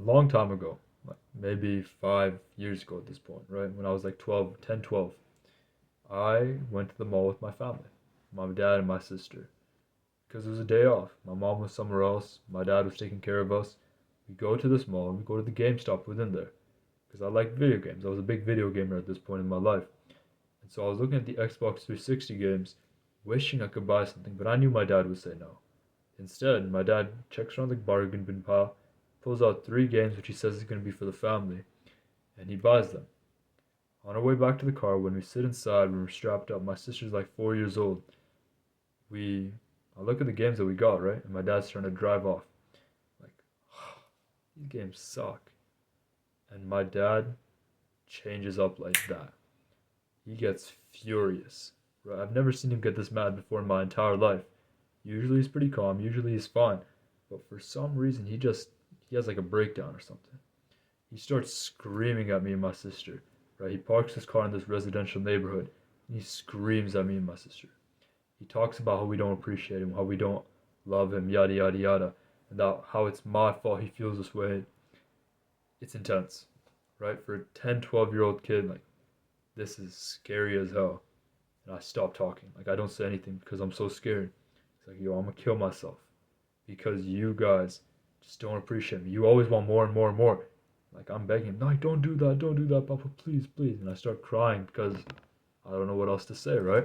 long time ago, like maybe 5 years ago at this point, right? When I was like 12, 10, 12, I went to the mall with my family, my dad and my sister, because it was a day off. My mom was somewhere else, my dad was taking care of us. We go to this mall and we go to the GameStop within there, because I like video games. I was a big video gamer at this point in my life. And so I was looking at the Xbox 360 games, wishing I could buy something, but I knew my dad would say no. Instead, my dad checks around the bargain bin pile, pulls out three games which he says is going to be for the family, and he buys them. On our way back to the car, when we sit inside, when we're strapped up, my sister's like 4 years old. We, I look at the games that we got, right? And my dad's trying to drive off. Like, these games suck. And my dad changes up like that. He gets furious. Right? I've never seen him get this mad before in my entire life. Usually he's pretty calm, usually he's fine. But for some reason, he has like a breakdown or something. He starts screaming at me and my sister. Right? He parks his car in this residential neighborhood and he screams at me and my sister. He talks about how we don't appreciate him, how we don't love him, yada yada yada, and that how it's my fault he feels this way. It's intense, right? For a 10, 12-year-old kid, like, this is scary as hell. And I stop talking. Like, I don't say anything because I'm so scared. It's like, yo, I'm gonna kill myself because you guys just don't appreciate me. You always want more and more and more. Like, I'm begging, no, don't do that, Papa, please, please. And I start crying because I don't know what else to say, right?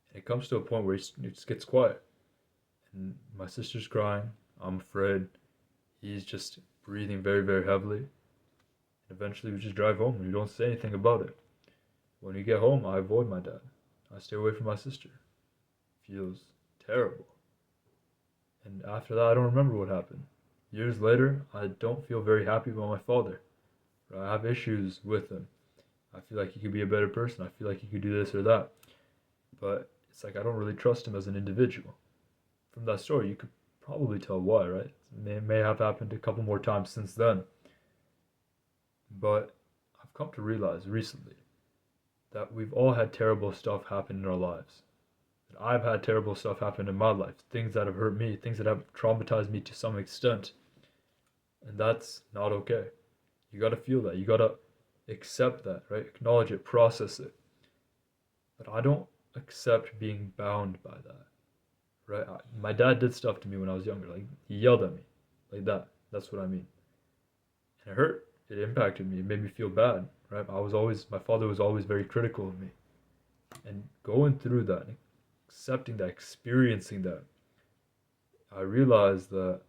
And it comes to a point where it just gets quiet. And my sister's crying. I'm afraid. He's just breathing very, very heavily. And eventually we just drive home and we don't say anything about it. When we get home, I avoid my dad. I stay away from my sister. Feels terrible. And after that, I don't remember what happened. Years later, I don't feel very happy about my father. I have issues with him. I feel like he could be a better person. I feel like he could do this or that. But it's like I don't really trust him as an individual. From that story, you could probably tell why, right? It may have happened a couple more times since then. But I've come to realize recently that we've all had terrible stuff happen in our lives. And I've had terrible stuff happen in my life, things that have hurt me, things that have traumatized me to some extent. And that's not okay. You gotta feel that. You gotta accept that, right? Acknowledge it, process it. But I don't accept being bound by that, right? My dad did stuff to me when I was younger. Like, he yelled at me like that. That's what I mean. And it hurt. It impacted me. It made me feel bad, right? My father was always very critical of me. And going through that, accepting that, experiencing that, I realized that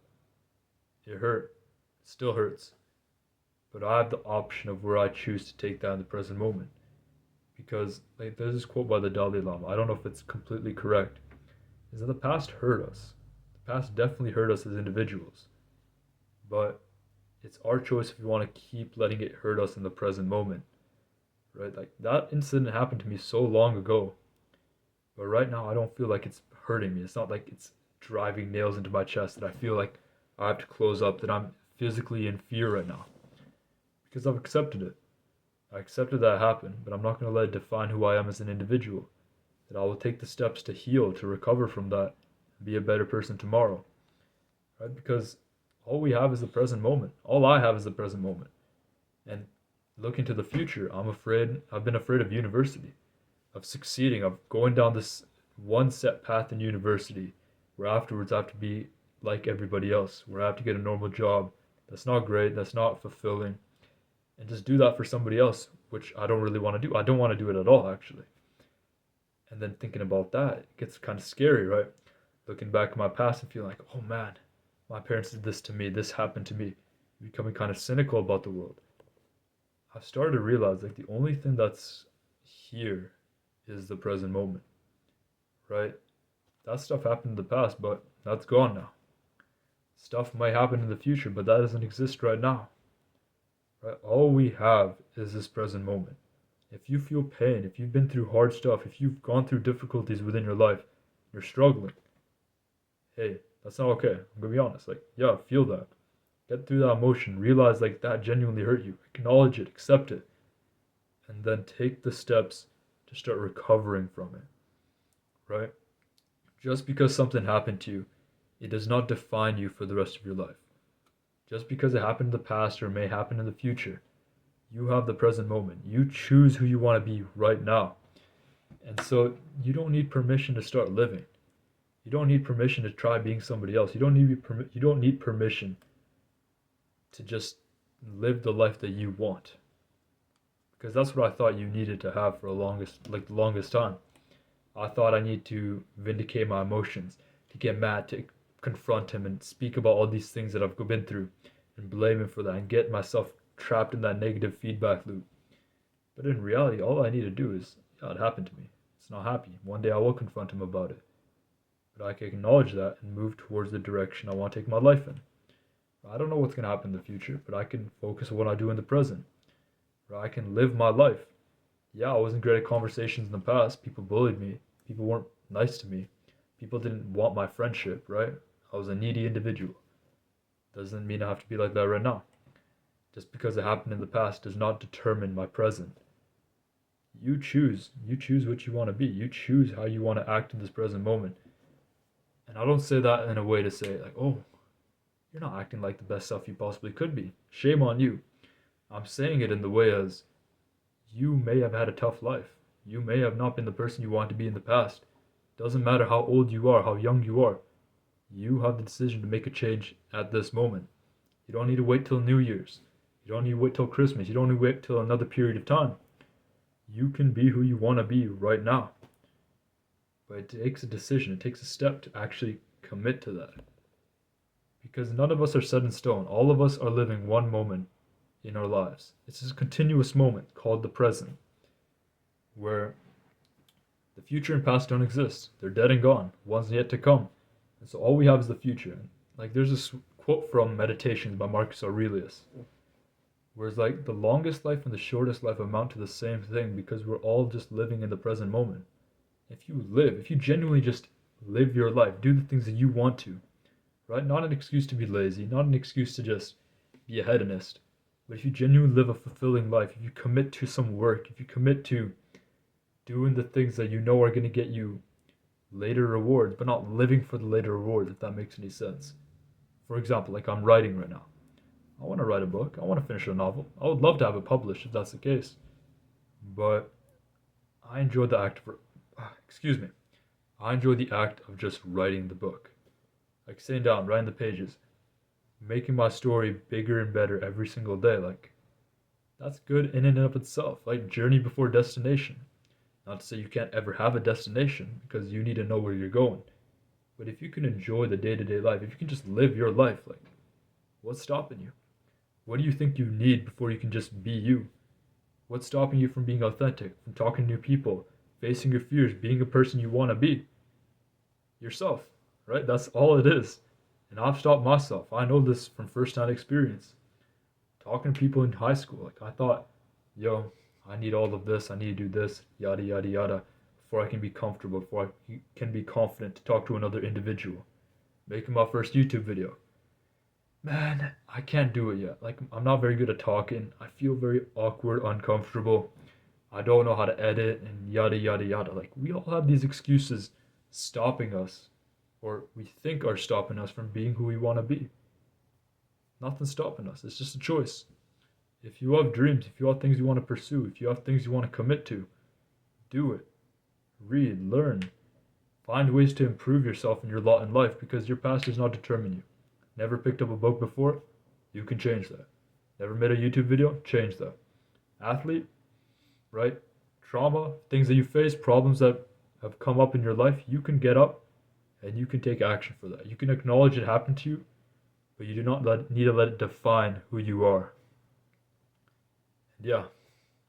it hurt. It still hurts. But I have the option of where I choose to take that in the present moment. Because, like, there's this quote by the Dalai Lama. I don't know if it's completely correct. Is that the past hurt us. The past definitely hurt us as individuals. But it's our choice if we want to keep letting it hurt us in the present moment. Right? Like, that incident happened to me so long ago. But right now, I don't feel like it's hurting me. It's not like it's driving nails into my chest that I feel like I have to close up, that I'm physically in fear right now. Because I've accepted it. I accepted that happened, but I'm not going to let it define who I am as an individual. That I will take the steps to heal, to recover from that, and be a better person tomorrow. Right? Because all we have is the present moment. All I have is the present moment. And looking to the future, I've been afraid of university, of succeeding, of going down this one set path in university where afterwards I have to be like everybody else, where I have to get a normal job. That's not great, that's not fulfilling. And just do that for somebody else, which I don't really want to do. I don't want to do it at all, actually. And then thinking about that, it gets kind of scary, right? Looking back at my past and feeling like, oh man, my parents did this to me, this happened to me. Becoming kind of cynical about the world. I've started to realize like the only thing that's here is the present moment, right? That stuff happened in the past, but that's gone now. Stuff might happen in the future, but that doesn't exist right now. Right? All we have is this present moment. If you feel pain, if you've been through hard stuff, if you've gone through difficulties within your life, you're struggling, hey, that's not okay. I'm gonna be honest. Like, yeah, feel that. Get through that emotion. Realize like that genuinely hurt you. Acknowledge it, accept it, and then take the steps to start recovering from it. Right? Just because something happened to you, it does not define you for the rest of your life. Just because it happened in the past or may happen in the future, you have the present moment. You choose who you want to be right now. And so you don't need permission to start living. You don't need permission to try being somebody else. You don't need permission to just live the life that you want. Because that's what I thought you needed to have for the longest time. I thought I need to vindicate my emotions, to get mad, to confront him and speak about all these things that I've been through and blame him for that and get myself trapped in that negative feedback loop. But in reality, all I need to do is, yeah, it happened to me. It's not happy. One day I will confront him about it. But I can acknowledge that and move towards the direction I want to take my life in. I don't know what's going to happen in the future, but I can focus on what I do in the present. I can live my life. Yeah, I wasn't great at conversations in the past. People bullied me. People weren't nice to me. People didn't want my friendship, right? I was a needy individual. Doesn't mean I have to be like that right now. Just because it happened in the past does not determine my present. You choose. You choose what you want to be. You choose how you want to act in this present moment. And I don't say that in a way to say, like, oh, you're not acting like the best self you possibly could be. Shame on you. I'm saying it in the way as you may have had a tough life. You may have not been the person you want to be in the past. Doesn't matter how old you are, how young you are. You have the decision to make a change at this moment. You don't need to wait till New Year's. You don't need to wait till Christmas. You don't need to wait till another period of time. You can be who you want to be right now. But it takes a decision. It takes a step to actually commit to that. Because none of us are set in stone. All of us are living one moment in our lives. It's a continuous moment called the present, where the future and past don't exist. They're dead and gone. One's yet to come. And so all we have is the future. Like there's this quote from Meditations by Marcus Aurelius, where it's like the longest life and the shortest life amount to the same thing because we're all just living in the present moment. If you genuinely just live your life, do the things that you want to, right? Not an excuse to be lazy, not an excuse to just be a hedonist, but if you genuinely live a fulfilling life, if you commit to some work, if you commit to doing the things that you know are going to get you later rewards, but not living for the later rewards, if that makes any sense. For example, like I'm writing right now. I want to write a book. I want to finish a novel. I would love to have it published if that's the case. But I enjoy the act of, I enjoy the act of just writing the book. Like sitting down, writing the pages, making my story bigger and better every single day. Like, that's good in and of itself. Like, journey before destination. Not to say you can't ever have a destination, because you need to know where you're going. But if you can enjoy the day-to-day life, if you can just live your life, like, what's stopping you? What do you think you need before you can just be you? What's stopping you from being authentic, from talking to new people, facing your fears, being a person you want to be? Yourself, right? That's all it is. And I've stopped myself. I know this from first-hand experience. Talking to people in high school, like I thought, yo, I need all of this, I need to do this, yada, yada, yada, before I can be comfortable, before I can be confident to talk to another individual. Making my first YouTube video. Man, I can't do it yet. Like, I'm not very good at talking. I feel very awkward, uncomfortable. I don't know how to edit and yada, yada, yada. Like, we all have these excuses stopping us, or we think are stopping us from being who we want to be. Nothing's stopping us. It's just a choice. If you have dreams, if you have things you want to pursue, if you have things you want to commit to, do it. Read, learn. Find ways to improve yourself in your lot in life because your past does not determine you. Never picked up a book before? You can change that. Never made a YouTube video? Change that. Athlete? Right? Trauma, things that you face, problems that have come up in your life, you can get up and you can take action for that. You can acknowledge it happened to you, but you do not need to let it define who you are. And yeah,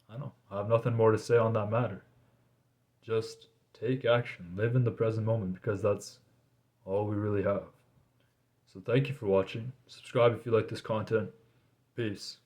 I know. I have nothing more to say on that matter. Just take action. Live in the present moment because that's all we really have. So thank you for watching. Subscribe if you like this content. Peace.